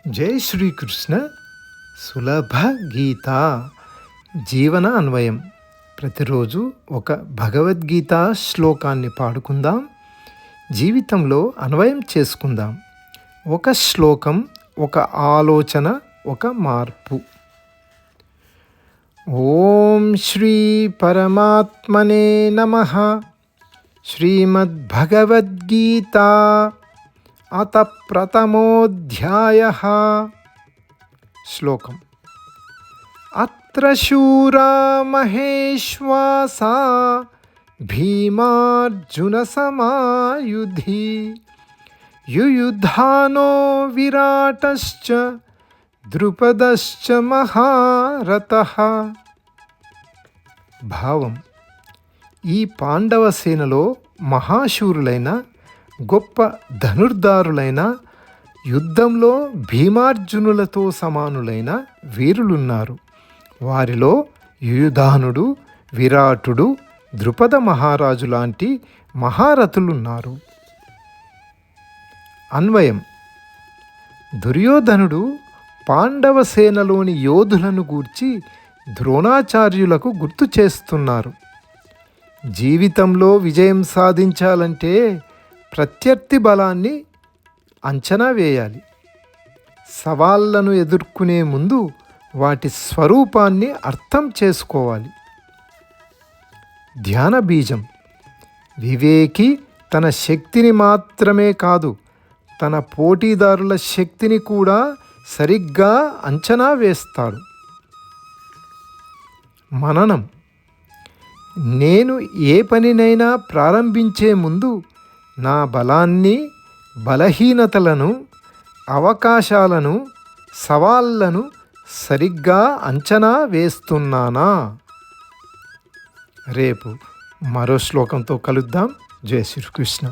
జై శ్రీకృష్ణ సులభ గీత జీవన అన్వయం. ప్రతిరోజు ఒక భగవద్గీత శ్లోకాన్ని పాడుకుందాం, జీవితంలో అన్వయం చేసుకుందాం. ఒక శ్లోకం, ఒక ఆలోచన, ఒక మార్పు. ఓం శ్రీ పరమాత్మనే నమః. శ్రీమద్భగవద్గీత అత ప్రథమోధ్యాయః. శ్లోకం. అత్ర శూరా మహేశ్వాసా భీమార్జున సమాయుధి యుయుధానో విరాటశ్చ ద్రుపదశ్చ మహారథః. భావం: ఈ పాండవ సేనలో మహాశూరులైన గొప్ప ధనుర్ధారులైన యుద్ధంలో భీమార్జునులతో సమానులైన వీరులున్నారు. వారిలో యుయుధానుడు, విరాటుడు, ద్రుపద మహారాజు లాంటి మహారథులున్నారు. అన్వయం: దుర్యోధనుడు పాండవ సేనలోని యోధులను గూర్చి ద్రోణాచార్యులకు గుర్తు చేస్తున్నారు. జీవితంలో విజయం సాధించాలంటే ప్రత్యర్థి బలాన్ని అంచనా వేయాలి. సవాళ్లను ఎదుర్కొనే ముందు వాటి స్వరూపాన్ని అర్థం చేసుకోవాలి. ధ్యాన బీజం: వివేకి తన శక్తిని మాత్రమే కాదు, తన పోటీదారుల శక్తిని కూడా సరిగ్గా అంచనా వేస్తాడు. మననం: నేను ఏ పనినైనా ప్రారంభించే ముందు నా బలాన్ని, బలహీనతలను, అవకాశాలను, సవాళ్లను సరిగ్గా అంచనా వేస్తున్నానా? రేపు మరో శ్లోకంతో కలుద్దాం. జై శ్రీకృష్ణ.